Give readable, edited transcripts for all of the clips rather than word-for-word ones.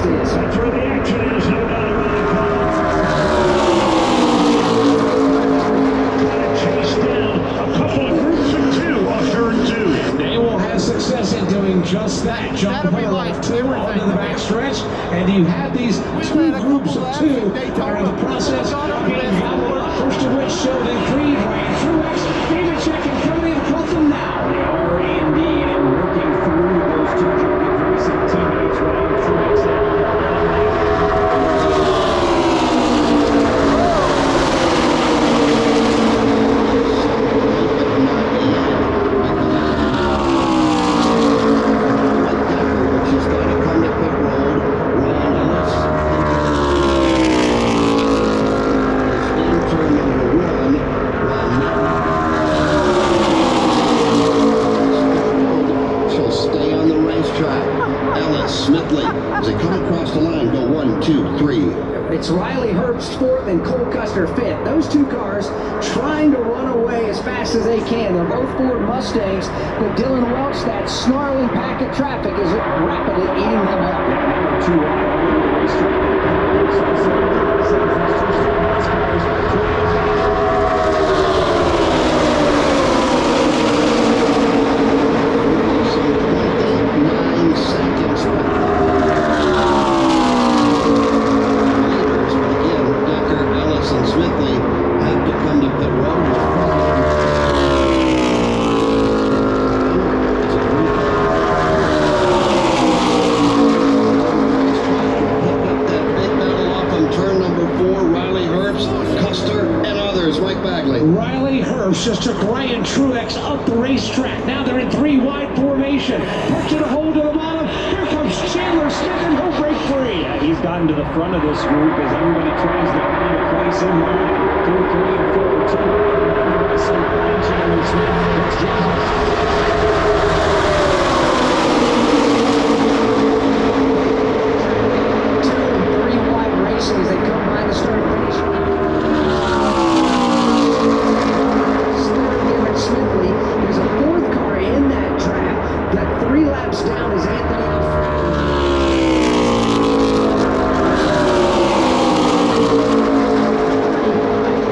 fast is. That's where the action is, no doubt about it. Chase down a couple of groups of two on turn two. They will have success in doing just that. Jump like two onto the backstretch, and you have these two groups of two are in the process of being gobbled up. First of which showed in Creed, Ryan Truex, David Check and Cody have caught them now. They are indeed, and working through those two Jockey Racing teammates, Ryan Truex and It's Riley Herbst fourth and Cole Custer fifth. Those two cars trying to run away as fast as they can. They're both Ford Mustangs, but Dylan Welch, that snarling pack of traffic is rapidly eating them up. Two on the racetrack. Riley Herbst just took Ryan Truex up the racetrack. Now they're in three wide formation. Pushing a hold to the bottom. Here comes Chandler Smith, and he'll break free. Yeah, he's gotten to the front of this group as everybody tries to find a place in line. 2, 3, and 4, 2, 1. So Chandler Smith. That's James. As they come by the start finish. Smithley, there's a fourth car in that trap. Got 3 laps down as Anthony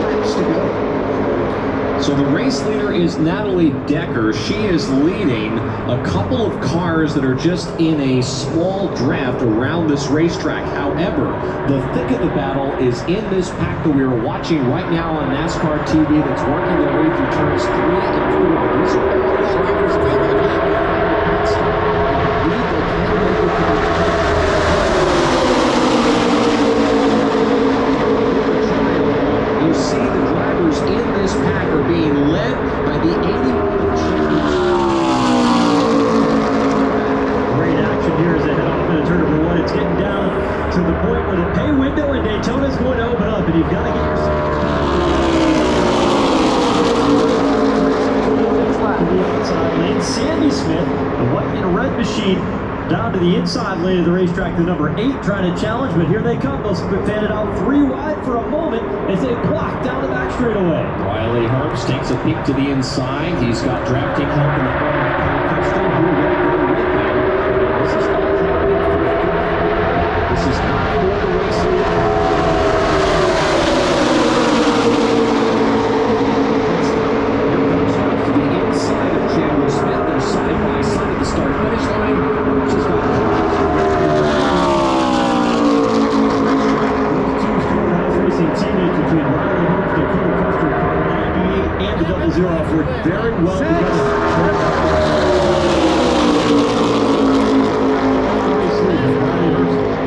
laps to go. So the race leader is Natalie Decker. She is leading a couple of cars that are just in a small draft around this racetrack. However, the thick of the battle is in this pack that we are watching right now on NASCAR TV that's working their way through turns 3 and 4. These are all the drivers that are you see the drivers in this pack are being led by the 81 Great action here as they head off into turn number 1. It's getting down to the point where the pay window in Daytona is going to open up, and you've got to get yourself to the outside lane. Sandy Smith, the white and red machine, down to the inside lane of the racetrack, the number 8 trying to challenge, but here they come. They'll fan it out 3 wide for a moment as they block down the back straightaway. Riley Herbst takes a peek to the inside. He's got drafting help in the front of Cole Custer, who will go with him. This is all happening for the good. This is not for the race leader. To the inside of Chandler Smith. They're side by side at the start-finish line. Herbst has got Racing teammates between Riley Herbst and Cole Custer, car 98 and the double zero off work very well together.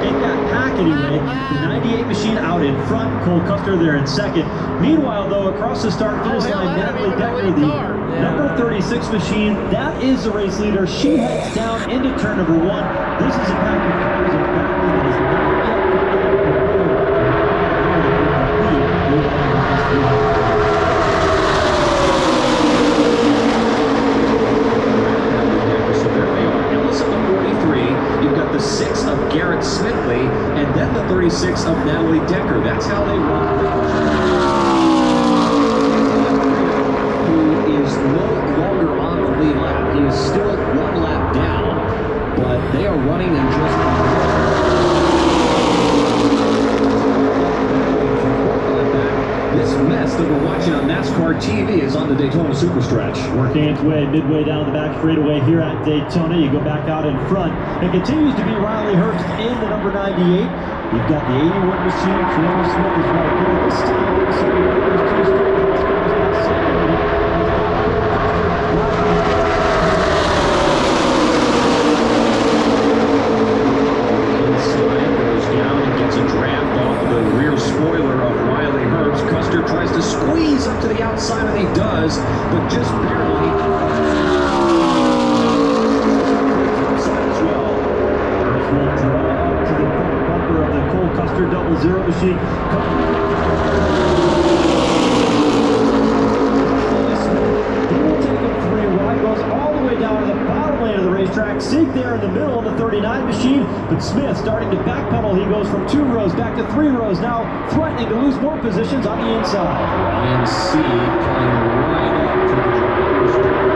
In that pack anyway, the 98 machine out in front, Cole Custer there in second. Meanwhile though, across the start finish line, Natalie Decker, the number 36 machine, that is the race leader. She heads down into turn number 1. This is a pack of cars in battle that is not You've got the 6 of Garrett Smithley, and then the 36 of Natalie Decker. That's how they run. Who is no longer on the lead lap. He is still 1 lap down, but they are running in just TV is on the Daytona Superstretch. Working its way midway down the back straightaway here at Daytona. You go back out in front. It continues to be Riley Herbst in the number 98. You've got the 81 machine. Chandler Smith is right there. This time, all of a sudden, there's two straight cars got separated. Inside, goes down and gets a draft off the rear spoiler of Riley Herbst. Custer tries to squeeze up to the outside, and he does, but just barely. Outside as well. Herbst will draw up to the front bumper of the Cole Custer 00 machine. He will take him 3 wide, goes all the way down to the bottom lane of the racetrack. Sieg there in the middle of the 39 machine, but Smith starting to backpedal. He goes from 2 rows back to 3 rows, now threatening to lose more positions on the inside. Ryan Sieg playing right up to the driver's door.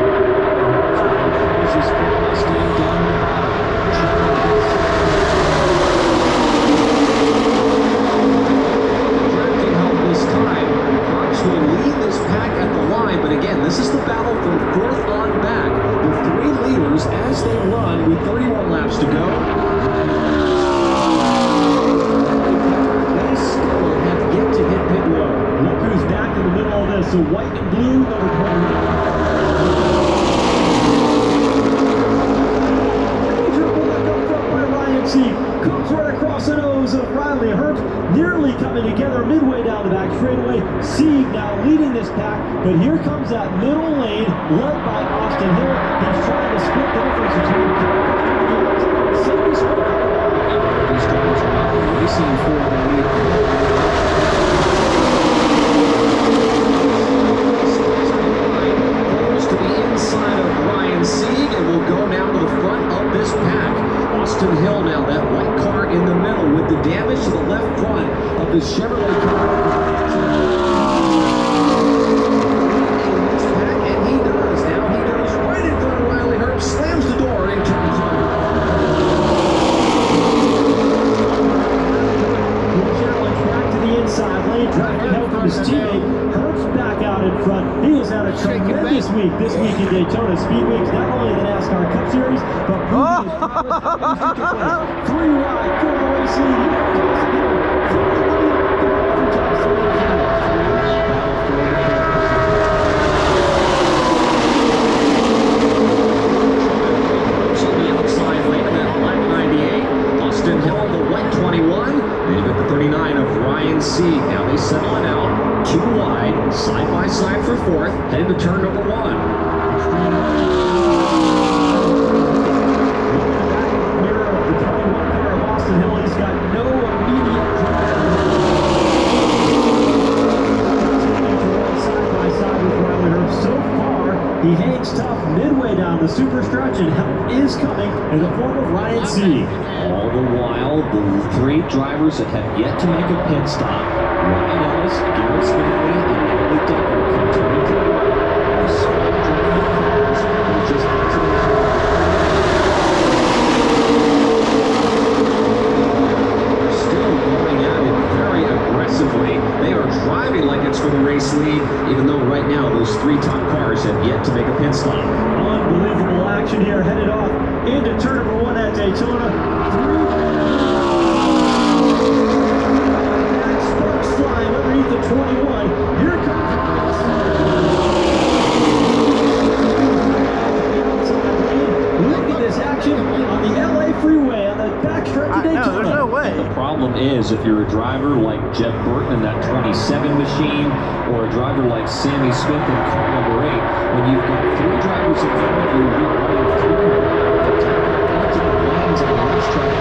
This is Mustang down the bottom. Drafting help this time. Herbst will lead this pack at the line, but again, this is the battle from 4th on back. The 3 leaders as they run with 31 laps to go. They still have yet to hit pit road. Look who's back in the middle of this. So white and blue, number 20. Major bullet up front by Ryan Sieg. Comes right across the nose of Riley Herbst. Nearly coming together midway down the back straightaway. Sieg now leading this pack, but here comes that middle lane led by Austin Hill. He's trying to split the difference between Sammy Smith. These drivers are not racing for the lead. Goes to the inside of Ryan Sieg and will go now to the front of this pack. Austin Hill now, that white car in the middle with the damage to the left front of the Chevrolet car. And he does. Now he goes right in front of Riley Herbst, slams the door in turn 2. Challenge back to the inside lane, driving help from his teammate. Herbst back out in front. He has had a tremendous week this week in Daytona Speedway. Not only the NASCAR Cup Series, but proving his prowess. 3 wide, 4 race lead. Here comes Hill. On the outside lane of that black 98. Austin Hill, the white 21. They've got the 39 of Ryan Sieg. Now they settle it out. 2 wide, side by side for 4th. Headed to turn number 1. Mirror of the 21 pair of Austin Hill. He's got no immediate side by side with Riley Herbst. So far, he hangs tough midway down the super stretch, and help is coming in the form of Ryan Sieg. All the while, the 3 drivers that have yet to make a pit stop, Ryan Ellis, Garrett Smithley, and Natalie Decker, continue to ride. The small driving cars will just they're still going at it very aggressively. They are driving like it's for the race lead, even though right now those 3 top cars have yet to make a pit stop. Unbelievable action here, headed off into turn number 1 at Daytona. 3 sparks flying underneath the 21. Here comes look at this action on the LA freeway on the backstretch of Daytona. There's no way. The problem is, if you're a driver like Jeff Burton in that 27 machine, or a driver like Sammy Smith in car number 8, when you've got 3 drivers in front of you, you're running through the into the lanes on the racetrack.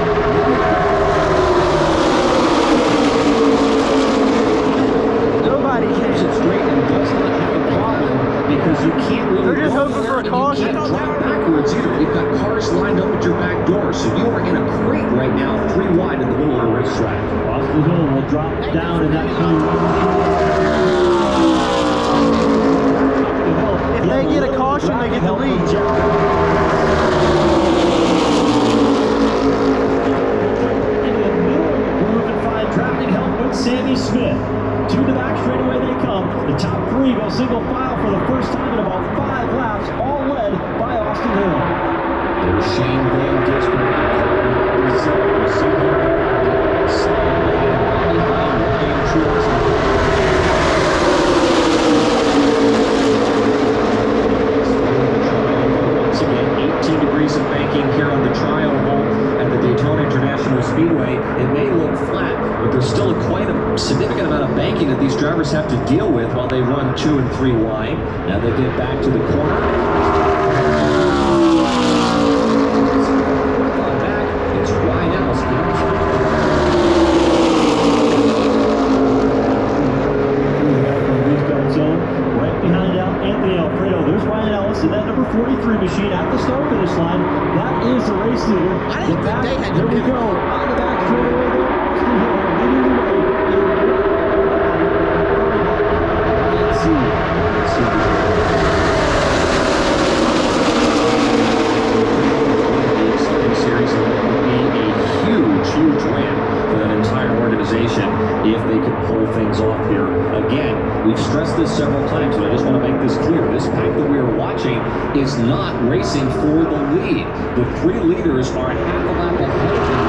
Nobody Keeps it can. straight and does not have a problem because you can't really. They're just go hoping there for a and caution. You can't drive backwards either. You've got cars lined up at your back door, so you are in a crate right now, 3 wide in the middle of the racetrack. Austin Hill will drop down in that 21. If they get a caution, they get the lead. In the middle of the groove and find drafting help with Sammy Smith. To the back straightaway they come. The top 3 go go single file for the first time in about 5 laps, all led by Austin Hill. There's Shane Van Gisbergen. You see him there, slide lane right behind Ryan Truex. Once again, 18 degrees of banking here on the trial hole at the Daytona International Speedway. It may look flat, but there's still quite a significant amount of banking that these drivers have to deal with while they run 2 and 3 wide. Now they get back to the corner. Back, it's Ryan Ellis. Restart zone, right behind Anthony Alfredo. There's Ryan Ellis in that number 43 machine at the start-finish line. That is the race leader. I didn't think they had to There we do go. On the back straightaway there, Austin Hill leading the way. Let's see. Series would be a huge win for that entire organization if they could pull things off here. Again, we've stressed this several times, but I just want to make this clear. This pack that we are watching is not racing for the lead. The 3 leaders are half a lap ahead of them.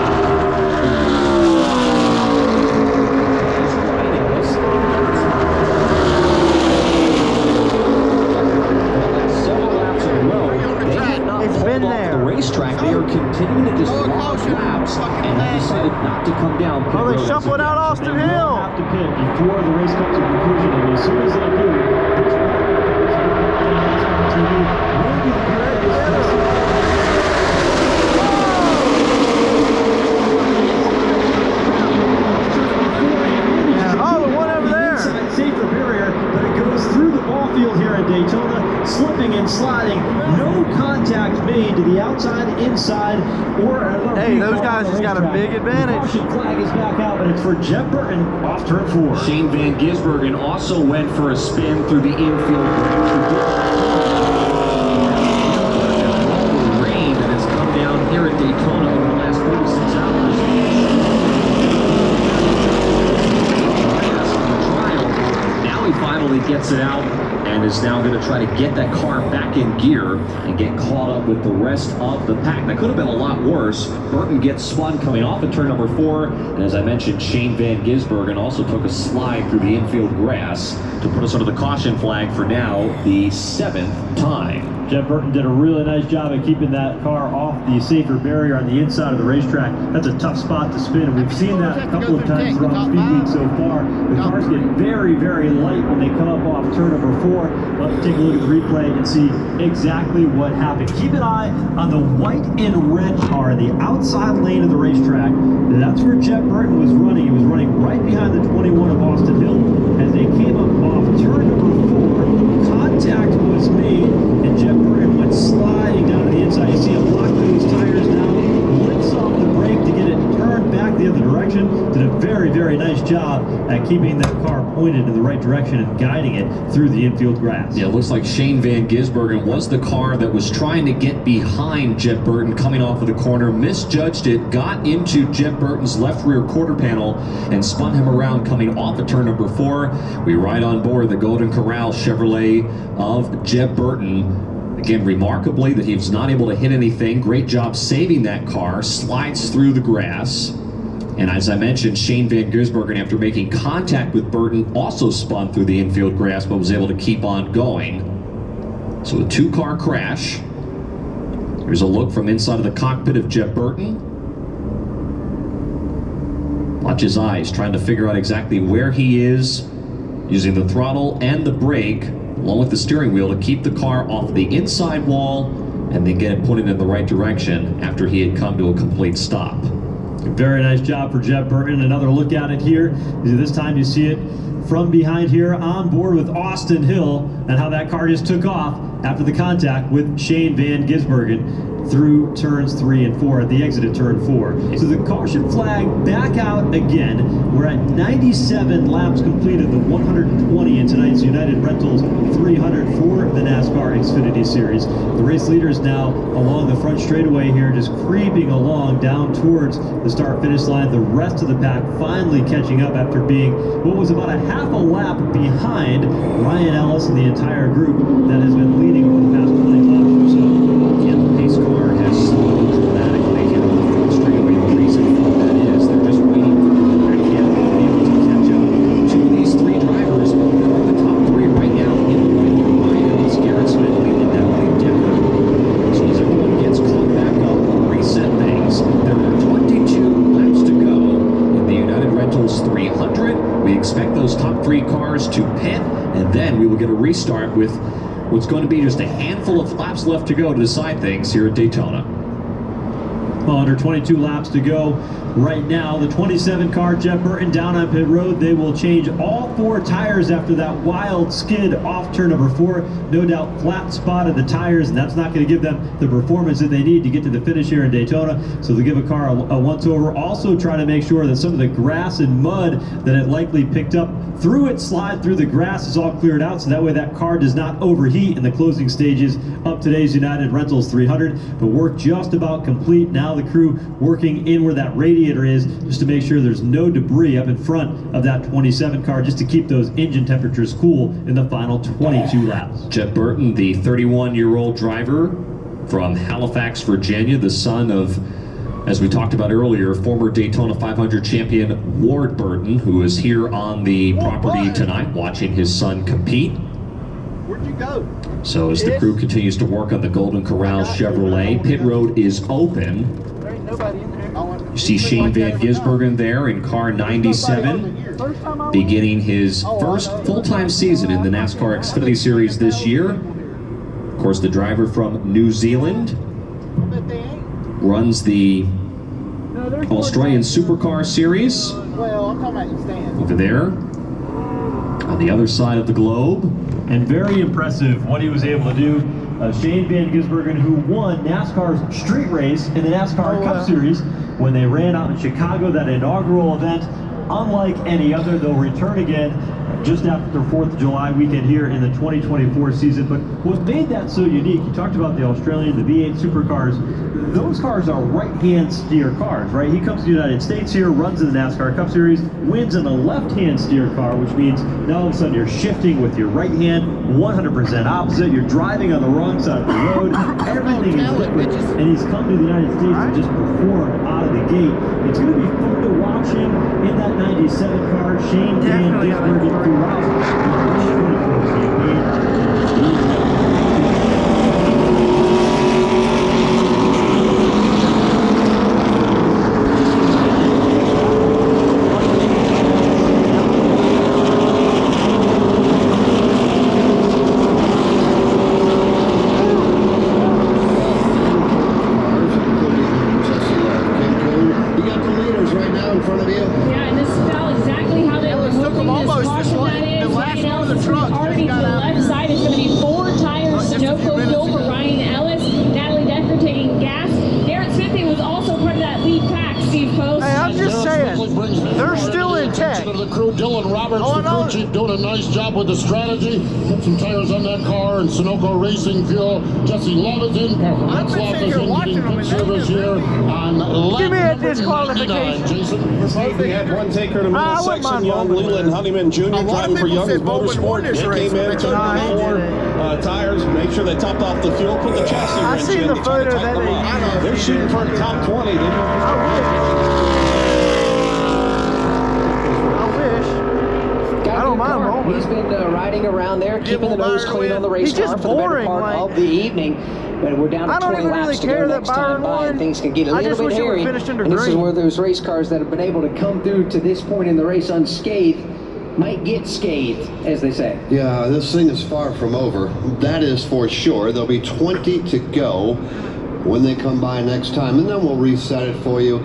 Several laps in a row, they have not It's pulled been off there. the racetrack. They are continuing to just log laps and have decided not to come down. pit Oh, they road shuffled again. out Austin They will Hill. have to pit before the race comes to conclusion, and as soon as they do, this will be the Oh, the one over there. inside safer barrier, but it goes through the ball field here at Daytona, slipping and sliding. No contact made to the outside, inside, or another Hey, those vehicle guys on the just got a racetrack. big advantage. The caution flag is back out, but it's for Jeb Burton off turn 4. Shane Van Gisbergen also went for a spin through the infield. The rain that has come down here at Daytona over the last 36 hours. Now he finally gets it out and is now going to try to get that car back in gear and get caught up with the rest of the pack. That could have been a lot worse. Burton gets spun coming off at turn number 4, and as I mentioned, Shane Van Gisbergen also took a slide through the infield grass to put us under the caution flag for now the 7th time. Jeb Burton did a really nice job at keeping that car off the safer barrier on the inside of the racetrack. That's a tough spot to spin, and we've seen that a couple of times throughout Speed Week so far. The cars get very, very light when they come up off turn number 4. Let's take a look at the replay and see exactly what happened. Keep an eye on the white and red car in the outside lane of the racetrack. That's where Jeb Burton was running. He was running right behind the 21 of Austin Hill. As they came up off turn number 4, contact was made, and Jeb Burton went sliding down to the inside. You see him lock those tires down, lifts off the brake to get it turned back the other direction. Did a very, very nice job at keeping that car pointed in the right direction and guiding it through the infield grass. Yeah, it looks like Shane Van Gisbergen was the car that was trying to get behind Jeb Burton coming off of the corner, misjudged it, got into Jeb Burton's left rear quarter panel, and spun him around coming off of turn number 4. We ride on board the Golden Corral Chevrolet of Jeb Burton. Again, remarkably that he was not able to hit anything. Great job saving that car, slides through the grass. And as I mentioned, Shane Van Gisbergen, after making contact with Burton, also spun through the infield grass, but was able to keep on going. So a 2-car crash. Here's a look from inside of the cockpit of Jeb Burton. Watch his eyes, trying to figure out exactly where he is, using the throttle and the brake, along with the steering wheel, to keep the car off the inside wall and then get it pointed in the right direction after he had come to a complete stop. Very nice job for Jeb Burton. Another look at it here. This time you see it from behind here on board with Austin Hill and how that car just took off after the contact with Shane Van Gisbergen. through turns 3 and 4 at the exit of turn 4. So the caution flag back out again. We're at 97 laps completed, the 120 in tonight's United Rentals 300 for the NASCAR Xfinity Series. The race leaders now along the front straightaway here, just creeping along down towards the start-finish line. The rest of the pack finally catching up after being what was about a half a lap behind Ryan Ellis and the entire group that has been leading over the past 20 laps or so. Yeah, the pace car has slowed dramatically here on the front straightaway. The reason for that is they're just waiting for the back end to be able to catch up to these three drivers. They're on the top three right now in the lead. Ryan Ellis, Garrett Smith leading that lead Decker. So as everyone gets caught back up, reset things. There are 22 laps to go in the United Rentals 300. We expect those top three cars to pit, and then we will get a restart with what's going to be just a handful of laps left to go to decide things here at Daytona. Well, under 22 laps to go right now. The 27 car, Jeff Burton, down on pit road. They will change all 4 tires after that wild skid off turn number 4. No doubt flat spotted the tires, and that's not going to give them the performance that they need to get to the finish here in Daytona. So they'll give a car a once-over. Also try to make sure that some of the grass and mud that it likely picked up through its slide through the grass is all cleared out, so that way that car does not overheat in the closing stages of today's United Rentals 300. But work just about complete. Now the crew working in where that radiator is, just to make sure there's no debris up in front of that 27 car, just to keep those engine temperatures cool in the final 22 laps. Jeff Burton, the 31-year-old driver from Halifax, Virginia, the son of, as we talked about earlier, former Daytona 500 champion Ward Burton, who is here on the property tonight watching his son compete. Where'd you go? So as the crew continues to work on the Golden Corral Chevrolet, pit road is open. There ain't nobody in there. You see Shane Van Gisbergen there in car 97, beginning his first full-time season in the NASCAR Xfinity Series this year. Of course, the driver from New Zealand runs the Australian Supercar Series Well, I'm talking about you stand. over there on the other side of the globe. And very impressive what he was able to do. Shane Van Gisbergen, who won NASCAR's street race in the NASCAR Cup Series when they ran out in Chicago, that inaugural event. Unlike any other, they'll return again just after the 4th of July weekend here in the 2024 season. But what made that so unique, you talked about the Australian, the V8 supercars. Those cars are right-hand steer cars, right? He comes to the United States here, runs in the NASCAR Cup Series, wins in a left-hand steer car, which means now all of a sudden you're shifting with your right hand, 100% opposite. You're driving on the wrong side of the road. Everything is different. And he's come to the United States and just performed out of the gate. It's going to be fun to watch him in that 97 car. Shane Van Gisbergen throughout the 2024 campaign. Doing a nice job with the strategy. Put some tires on that car and Sunoco Racing Fuel. Jesse Love is in. Rex Love is in getting pit service here on lap Give me a disqualification. Jason. We had one taker in the middle section, young Leland Honeyman Jr. driving for Young's Motorsport. He came in, took the 4 tires, made sure they topped off the fuel, put the chassis wrench in. They tried to tighten them up. They're shooting for the top 20. He's been riding around there, keeping the nose clean on the race car for the better part of the evening. But we're down to 20 laps to go next time by, and things can get a little bit hairy. And this is where those race cars that have been able to come through to this point in the race unscathed might get scathed, as they say. Yeah, this thing is far from over. That is for sure. There'll be 20 to go when they come by next time, and then we'll reset it for you.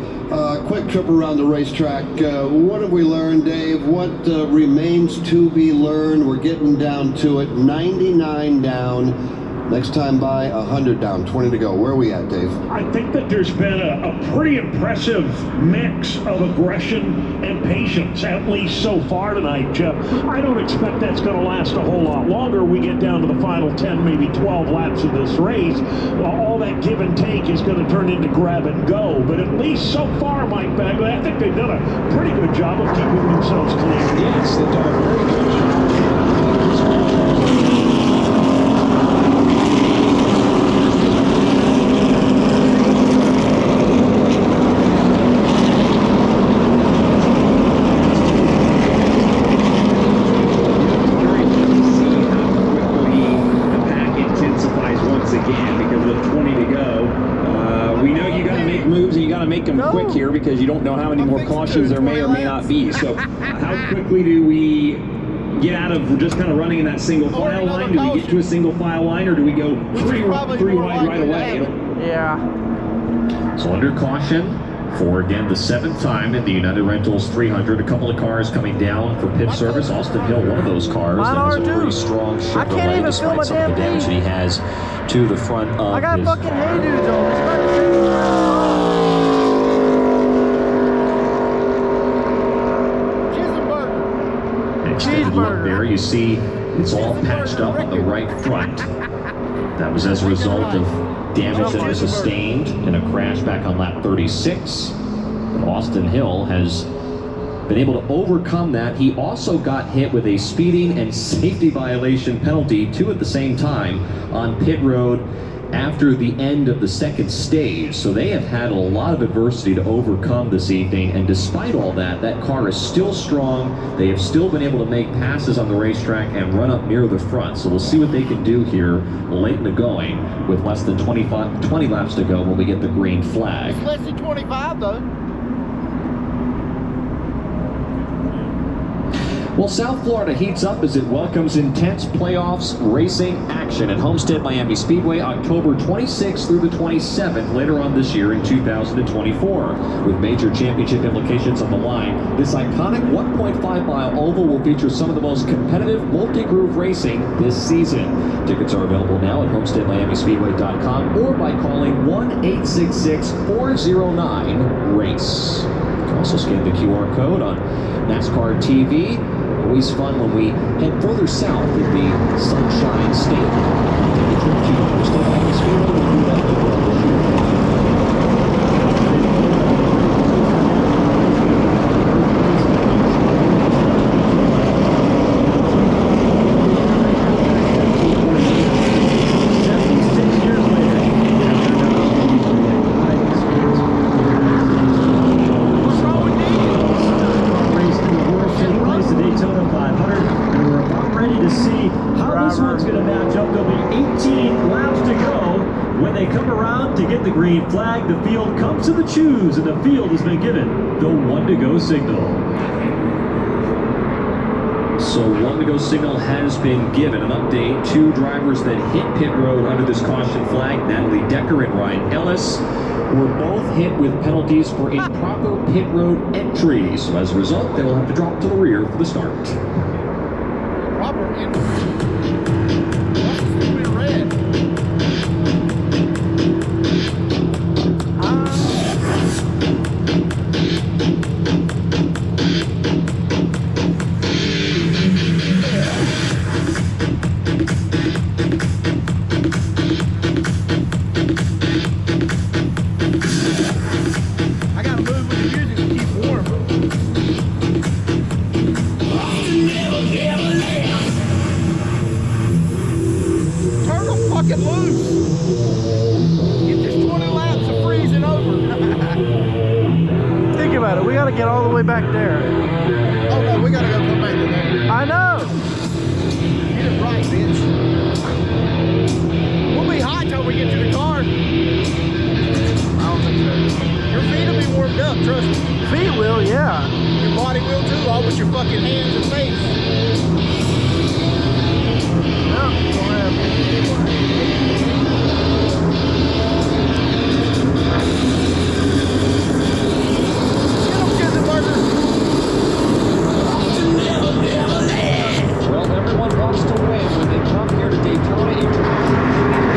Quick trip around the racetrack. What have we learned, Dave? What remains to be learned? We're getting down to it. 99 down. Next time by, 100 down, 20 to go. Where are we at, Dave? I think that there's been a pretty impressive mix of aggression and patience, at least so far tonight, Jeff. I don't expect that's going to last a whole lot longer. We get down to the final 10, maybe 12 laps of this race. All that give and take is going to turn into grab and go. But at least so far, Mike Bagley, I think they've done a pretty good job of keeping themselves clean. Yes, they've done a very good job. Quick here because you don't know how many more cautions there may or may not be. So how quickly do we get out of just kind of running in that single file line? Do we get to a single file line, or do we go three wide right away? Yeah. So under caution for, again, the 7th time in the United Rentals 300. A couple of cars coming down for pit service. Austin Hill, one of those cars. That has a pretty strong Chevrolet, despite some of the damage that he has to the front of I got his fucking hay dudes on this. extended look there. You see it's all patched up on the right front. That was as a result of damage that was sustained in a crash back on lap 36. But Austin Hill has been able to overcome that. He also got hit with a speeding and safety violation penalty, 2 at the same time, on pit road after the end of the 2nd stage. So they have had a lot of adversity to overcome this evening, and despite all that, that car is still strong. They have still been able to make passes on the racetrack and run up near the front. So we'll see what they can do here late in the going with less than 20 laps to go when we get the green flag. It's less than 25 though. Well, South Florida heats up as it welcomes intense playoffs racing action at Homestead Miami Speedway, October 26th through the 27th, later on this year in 2024. With major championship implications on the line, this iconic 1.5-mile oval will feature some of the most competitive multi-groove racing this season. Tickets are available now at homesteadmiamispeedway.com or by calling 1-866-409-RACE. You can also scan the QR code on NASCAR TV. Always fun when we head further south in the Sunshine State. Take a trip to Homestead Miami Speedway. We'll do that later on this year. Flag, the field comes to the choose, and the field has been given the 1-to-go signal. So 1-to-go signal has been given. An update: 2 drivers that hit pit road under this caution flag, Natalie Decker and Ryan Ellis, were both hit with penalties for improper pit road entry. So as a result, they will have to drop to the rear for the start. Proper entry. What's stupid red? Get all the way back there. Oh no, we gotta go come back to there. I know. Get it right, bitch. We'll be hot till we get to the car. I don't think so. Your feet will be warmed up, trust me. Feet will, yeah. Your body will too, all with your fucking hands and face. No, you don't have Well, everyone wants to win when they come here to Daytona International.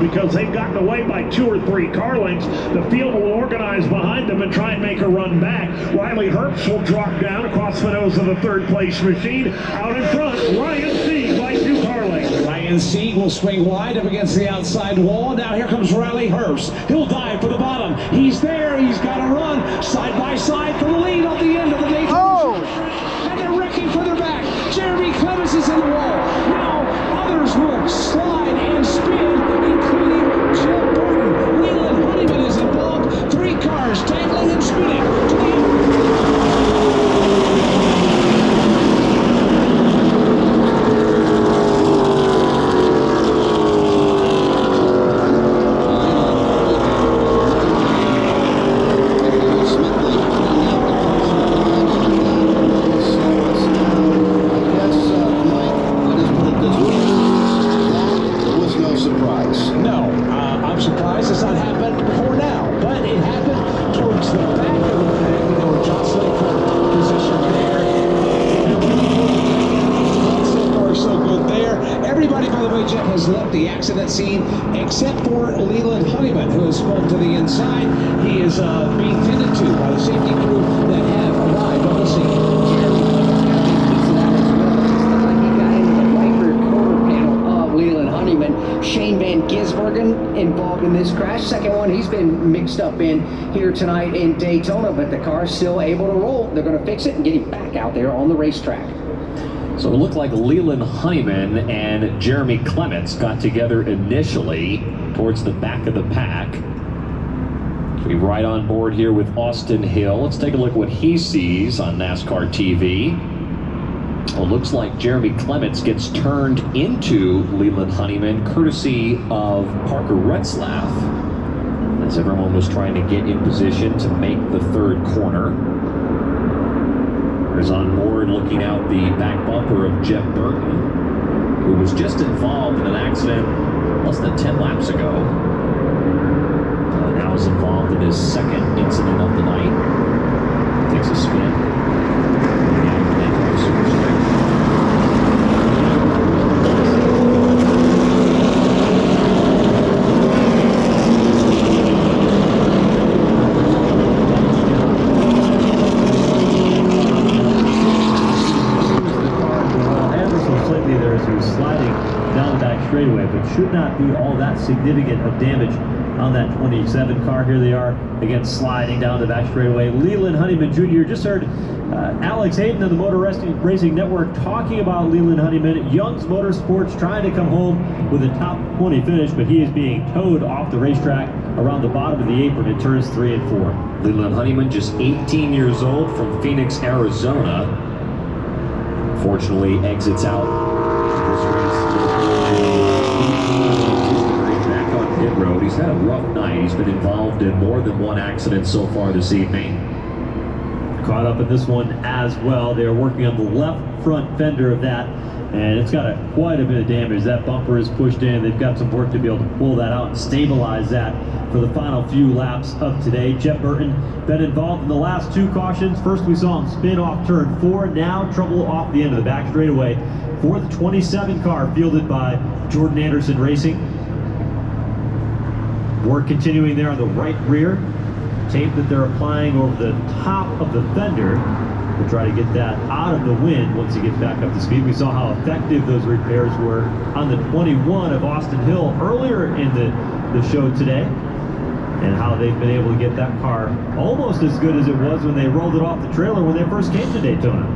because they've gotten away by 2 or 3 car lengths. The field will organize behind them and try and make a run back. Riley Herbst will drop down across the nose of the third place machine. Out in front, Ryan Sieg by 2 car lengths. Ryan Sieg will swing wide up against the outside wall. Now here comes Riley Herbst. He'll dive for the bottom. He's there. He's got to run side by side for the lead on the end of the Daytona. Oh! And they're wrecking further back. Jeremy Clements is in the wall. Now others will slide and spin, including Jeff Burton. Leland Honeyman is involved. 3 cars tangling and spinning to the end. Accident scene, except for Leland Honeyman, who has swung to the inside. He is being tended to by the safety crew that have arrived on the scene. Jeremy Clements got a big piece of that as well. It just looked like he got into the right rear quarter panel of Leland Honeyman. Shane Van Gisbergen involved in this crash. Second one he's been mixed up in here tonight in Daytona, but the car's still able to roll. They're going to fix it and get him back out there on the racetrack. So it looked like Leland Honeyman and Jeremy Clements got together initially towards the back of the pack. We're right on board here with Austin Hill. Let's take a look at what he sees on NASCAR TV. Well, it looks like Jeremy Clements gets turned into Leland Honeyman, courtesy of Parker Retzlaff, as everyone was trying to get in position to make the third corner. Is on board looking out the back bumper of Jeff Burton, who was just involved in an accident less than 10 laps ago. Now is involved in his second incident of the night. Takes a spin. Straightaway, but should not be all that significant of damage on that 27 car. Here they are again sliding down the back straightaway. Leland Honeyman Jr. Just heard Alex Hayden of the Motor Racing Network talking about Leland Honeyman. Young's Motorsports trying to come home with a top 20 finish, but he is being towed off the racetrack around the bottom of the apron in turns 3 and 4. Leland Honeyman, just 18 years old, from Phoenix, Arizona. Fortunately, exits out this race. Back on pit road. He's had a rough night. He's been involved in more than one accident so far this evening. Caught up in this one as well. They are working on the left front fender of that, and it's got quite a bit of damage. That bumper is pushed in. They've got some work to be able to pull that out and stabilize that for the final few laps of today. Jeff Burton been involved in the last 2 cautions. First we saw him spin off turn 4. Now trouble off the end of the back straightaway for the 27 car fielded by Jordan Anderson Racing. Work continuing there on the right rear. Tape that they're applying over the top of the fender to try to get that out of the wind once he gets back up to speed. We saw how effective those repairs were on the 21 of Austin Hill earlier in the show today, and how they've been able to get that car almost as good as it was when they rolled it off the trailer when they first came to Daytona.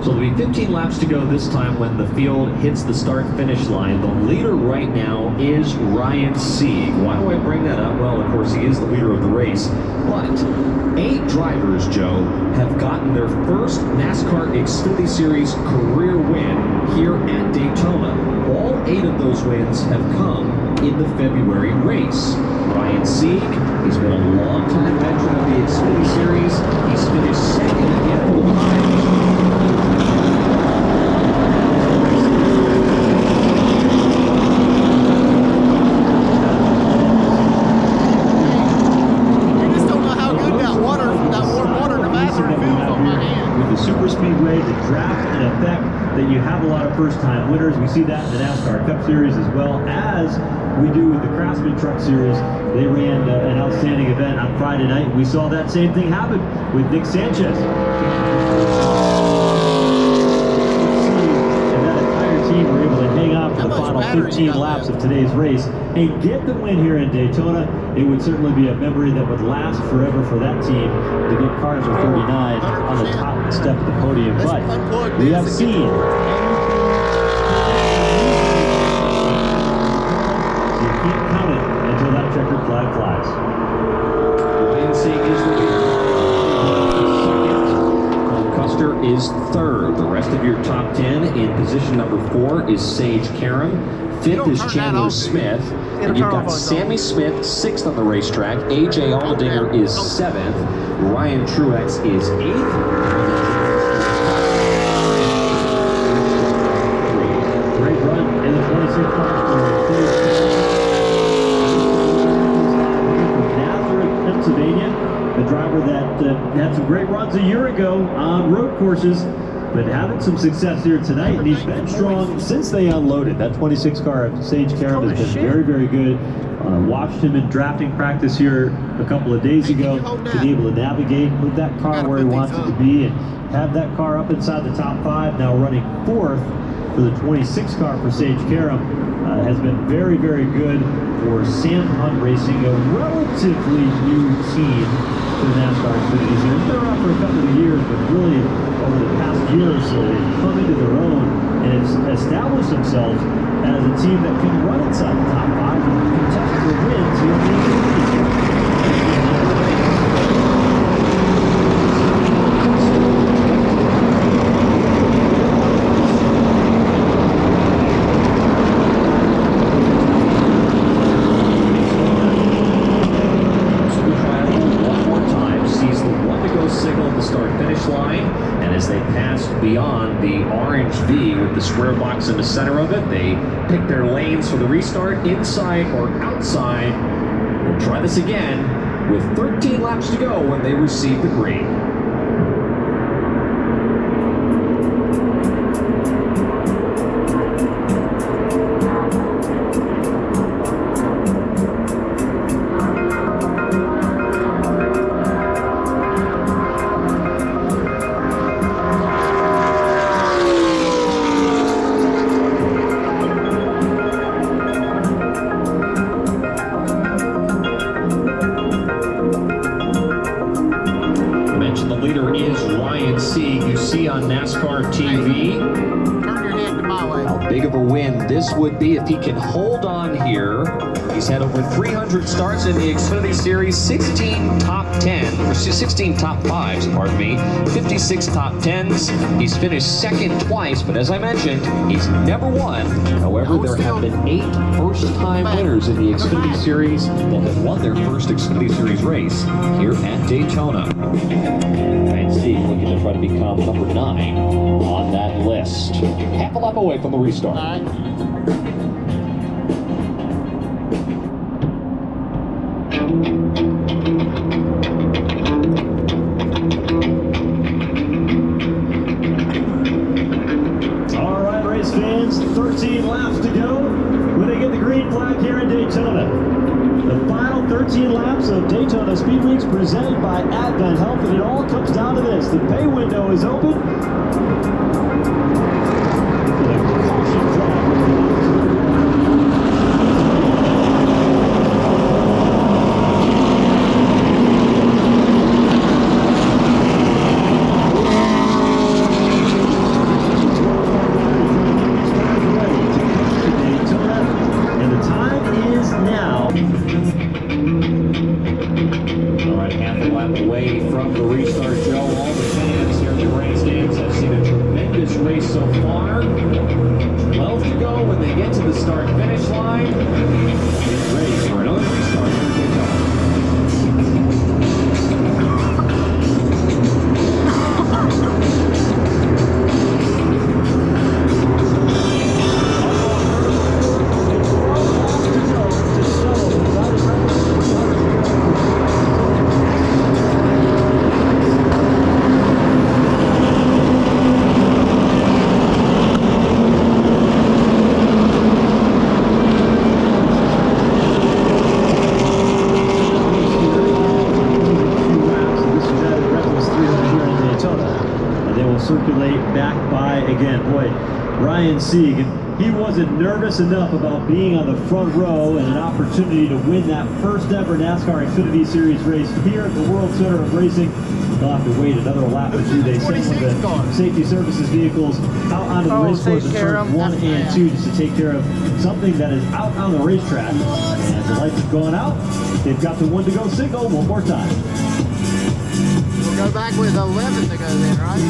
So there'll be 15 laps to go this time when the field hits the start-finish line. The leader right now is Ryan Sieg. Why do I bring that up? Well, of course, he is the leader of the race. But 8 drivers, Joe, have gotten their first NASCAR Xfinity Series career win here at Daytona. All 8 of those wins have come in the February race. Ryan Sieg, he's been a long-time veteran of the Xfinity Series. He's finished second a handful of times. With the super speedway, the draft in effect, that you have a lot of first-time winners. We see that in the NASCAR Cup Series as well as we do with the Craftsman Truck Series. They ran an outstanding event on Friday night. We saw that same thing happen with Nick Sanchez. And that entire team were able to hang on for the final 15 laps of today's race and get the win here in Daytona. It would certainly be a memory that would last forever for that team to get car number 39 on the top step of the podium. But we have seen until that checkered flag flies. Ryan Sieg is the leader. Cole Custer is third. The rest of your top 10 in position number 4 is Sage Karam. 5th is Chandler Smith. And you've got Sammy Smith 6th on the racetrack. AJ Allmendinger is 7th. Ryan Truex is 8th. Great run in the 26th car. Pennsylvania, the driver that had some great runs a year ago on road courses, but having some success here tonight, and he's been strong since they unloaded. That 26 car of Sage Karam has been very, very good. Watched him in drafting practice here a couple of days ago, been able to navigate with that car where he wants it to be and have that car up inside the top 5, now running 4th for the 26 car for Sage Karam. Has been very, very good for Sam Hunt Racing, a relatively new team to the NASCAR Xfinity Series. They've been around for a couple of years, but really over the past year or so, they've come into their own and have established themselves as a team that can run inside the top 5 and contest for wins here in the Xfinity. Beyond the orange V with the square box in the center of it, they pick their lanes for the restart, inside or outside. We'll try this again with 13 laps to go when they receive the green. This would be if he can hold on here. He's had over 300 starts in the Xfinity Series, 16 top 10, or 16 top 5s, pardon me, 56 top 10s. He's finished second twice, but as I mentioned, he's never won. However, there have been 8 first-time winners in the Xfinity Series that have won their first Xfinity Series race here at Daytona. Ryan Sieg looking to try to become number 9 on that list. Half a lap away from the restart. All right, race fans, 13 laps to go when they get the green flag here in Daytona. The final 13 laps of Daytona Speed Weeks presented by Advent Health, and it all comes down to this. The pay window is open. circulate back by again. Boy, Ryan Sieg, he wasn't nervous enough about being on the front row and an opportunity to win that first ever NASCAR Xfinity Series race here at the World Center of Racing. They'll have to wait another lap or two. They sent one of the safety services vehicles out onto the race course in turns 1 and 2 just to take care of something that is out on the racetrack. And the lights have gone out. They've got the 1 to go signal one more time. We'll go back with 11 to go then, right?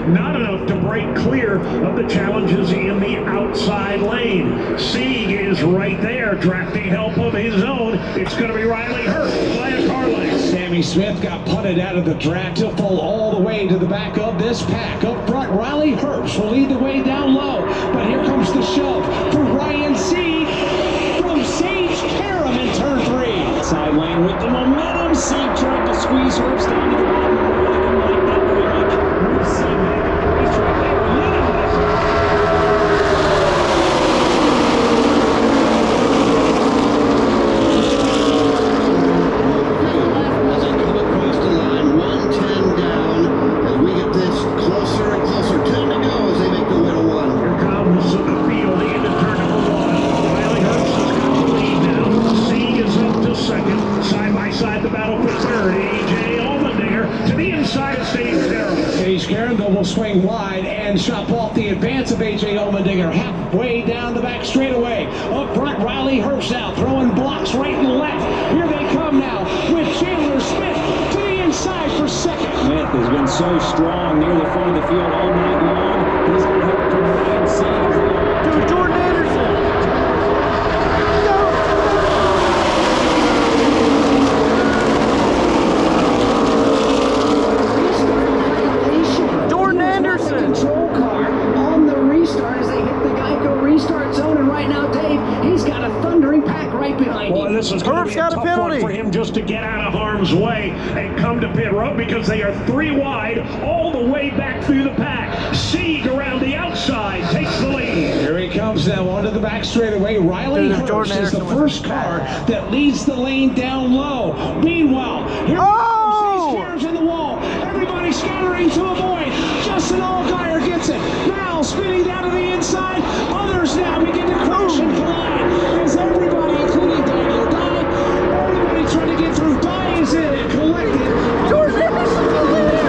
Not enough to break clear of the challenges in the outside lane. Sieg is right there, drafting help of his own. It's going to be Riley Herbst by a car length. Sammy Smith got punted out of the track. He'll fall all the way to the back of this pack. Up front, Riley Herbst will lead the way down low. But here comes the shove for Ryan Sieg from Sage Karam in turn 3. Side lane with the momentum. Sieg tried to squeeze Herbst down to the bottom. Really didn't like that very much. We'll see. He's right there. Swing wide and chop off the advance of A.J. Allmendinger halfway down the back straightaway. Up front, Riley Herbst out, throwing blocks right and left. Here they come now with Chandler Smith to the inside for second. Smith has been so strong near the front of the field all night long. He's going to help from Ryan Sieg. Dude, Jordan Anderson. Control car on the restart as they hit the Geico restart zone, and right now, Dave, he's got a thundering pack right behind him. Well, this is going to be a tough one for him just to get out of harm's way and come to pit road because they are 3 wide all the way back through the pack. Sieg around the outside takes the lead. Here he comes now onto the back straightaway. Riley Herbst is the first car that leads the lane down low. Meanwhile, here he comes in the wall. Everybody scattering to avoid. Justin Allgaier gets it. Now spinning down to the inside. Others now begin to crash and collide. As everybody, including Daniel Dye, everybody trying to get through. Dye is in it, collected. Jordan Anderson is in it.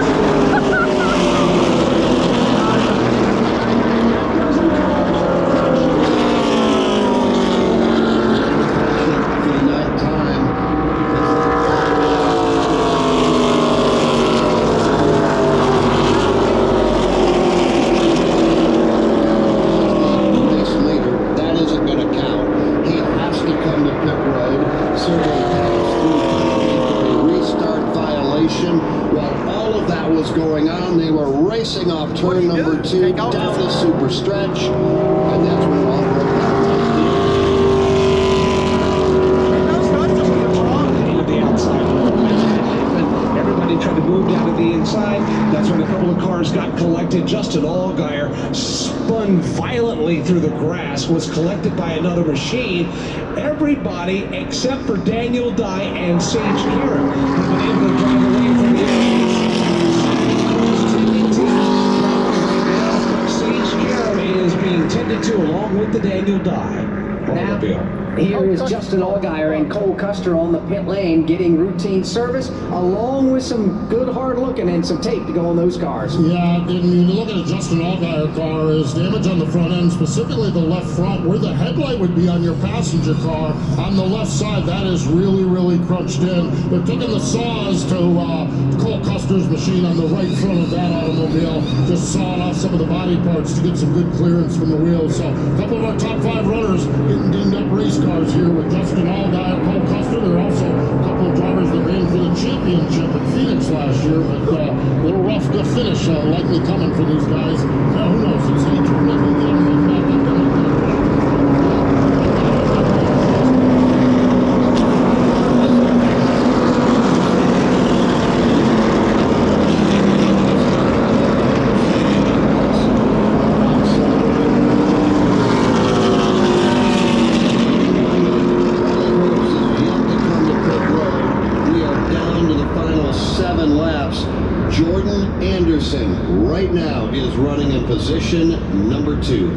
number 2 down the super stretch, and that's when it all broke down. The outside, everybody tried to move down to the inside. That's when a couple of cars got collected. Justin Allgaier spun violently through the grass, was collected by another machine. Everybody except for Daniel Dye and Sage Karen have been able to drive away from the Sage Karen is being tended to along with the Daniel Dye automobile. Here is Justin Allgaier and Cole Custer on the pit lane getting routine service, along with some good hard looking and some tape to go on those cars. Yeah, and you look at a Justin Allgaier car, is damage on the front end, specifically the left front, where the headlight would be on your passenger car. On the left side, that is really, really crunched in. They're taking the saws to Cole Custer's machine on the right front of that automobile, just sawing off some of the body parts to get some good clearance from the wheels. So a couple of our top 5 runners getting dinged up race cars here with Justin Allgaier, Cole Custer. There are also a couple of drivers that ran for the championship at Phoenix last year, but a little rough to finish likely coming for these guys. Now, who knows? It's each one that can get them back up there. Right now is running in position number 2.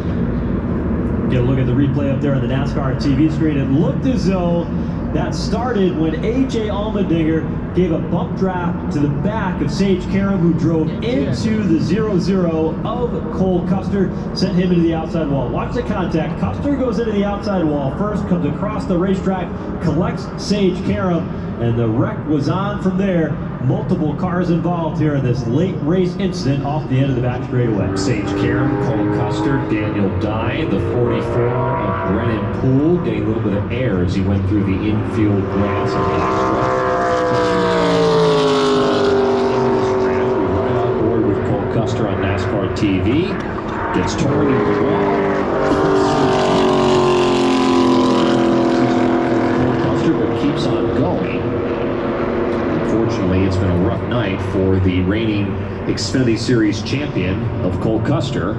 Get a look at the replay up there on the NASCAR TV screen. It looked as though that started when A.J. Allmendinger gave a bump draft to the back of Sage Karam, who drove into the 0-0 of Cole Custer, sent him into the outside wall. Watch the contact. Custer goes into the outside wall first, comes across the racetrack, collects Sage Karam, and the wreck was on from there. Multiple cars involved here in this late race incident off the end of the back straightaway. Sage Karam, Cole Custer, Daniel Dye, the 44 of Brennan Poole, getting a little bit of air as he went through the infield grass of the right on board with Cole Custer on NASCAR TV. Gets turned into the wall. Cole Custer, but keeps on going. Unfortunately, it's been a rough night for the reigning Xfinity Series champion of Cole Custer.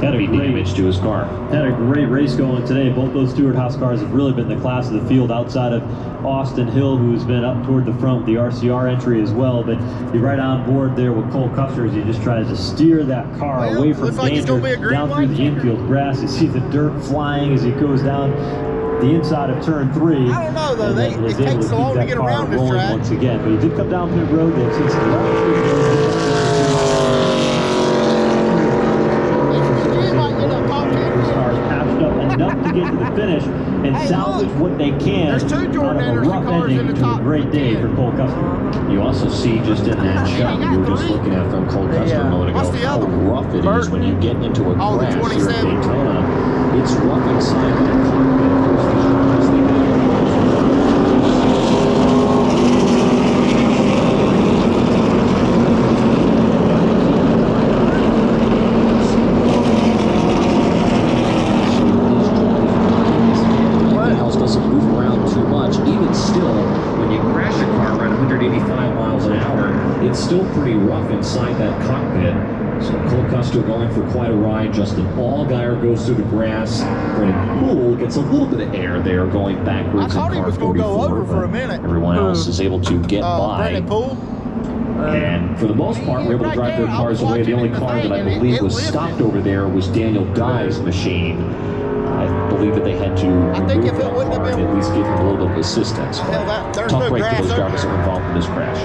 Had a great damage to his car. Had a great race going today. Both those Stewart House cars have really been the class of the field outside of Austin Hill, who's been up toward the front with the RCR entry as well. But you're right on board there with Cole Custer as he just tries to steer that car away from danger down through the infield grass. You see the dirt flying as he goes down the inside of turn 3. I don't know though, it takes so long to get around this track. Once again, but he did come down pit road. They've seen some enough to get to the finish and salvage what they can out of a rough ending to a great day for Cole Custer. You also see just in that shot we were just looking at from Cole Custer a moment ago how rough it is when you get into a grass here at Daytona. It's rough inside that cockpit. It's still pretty rough inside that cockpit. So Cole Custer going for quite a ride. Justin Allgaier goes through the grass. Brennan Poole gets a little bit of air there going backwards. I thought he was going to go over for a minute. Everyone else is able to get by. Brennan Poole. And for the most part, we're able to drive their cars away. The only car that I believe was stopped over there was Daniel Dye's machine. I believe that they had to remove that car and at least give him a little bit of assistance. Tough break for those drivers that were involved in this crash.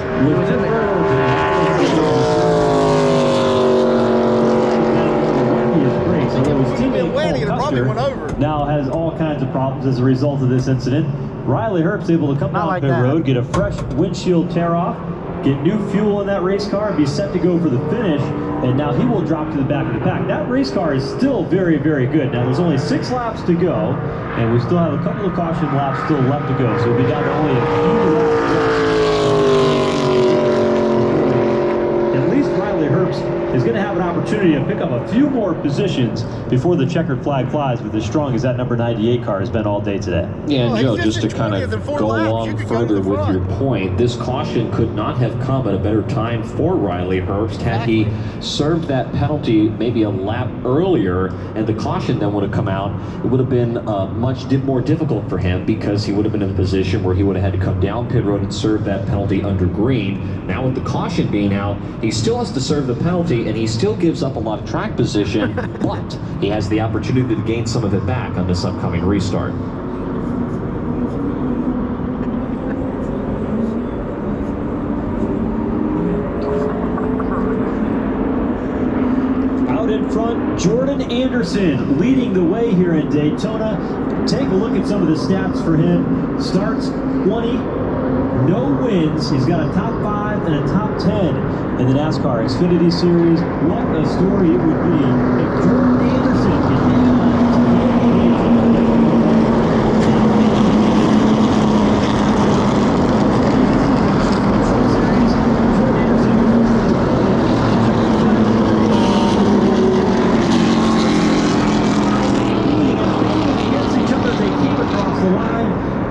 Now has all kinds of problems as a result of this incident. Riley Herbst able to come down pit road, get a fresh windshield tear off, get new fuel in that race car, and be set to go for the finish. And now he will drop to the back of the pack. That race car is still very, very good. Now there's only 6 laps to go, and we still have a couple of caution laps still left to go. So we'll be down to only a few laps left. At least Riley Herbst is going to have an opportunity opportunity to pick up a few more positions before the checkered flag flies with as strong as that number 98 car has been all day today. Yeah, and Joe, just to kind of go along further with your point, this caution could not have come at a better time for Riley Herbst had he served that penalty maybe a lap earlier, and the caution then would have come out. It would have been much more difficult for him because he would have been in a position where he would have had to come down pit road and serve that penalty under green. Now with the caution being out, he still has to serve the penalty, and he still gives up a lot of track position, but he has the opportunity to gain some of it back on this upcoming restart. Out in front, Jordan Anderson leading the way here in Daytona. Take a look at some of the stats for him. Starts 20, no wins. He's got a top 5 and a top 10 in the NASCAR Xfinity Series. What a story it would be if Jordan Anderson can hang on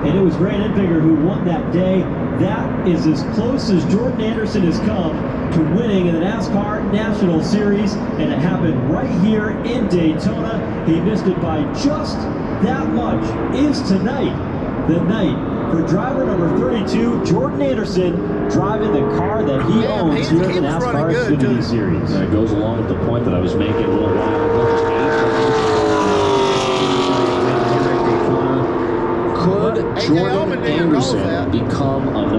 and it was Grant Enfinger who won that day. That is as close as Jordan Anderson has come to winning in the NASCAR National Series, and it happened right here in Daytona. He missed it by just that much. Is tonight the night for driver number 32, Jordan Anderson, driving the car that he owns here in the NASCAR Xfinity Series. That goes along with the point that I was making a little while ago. Could Jordan Anderson become a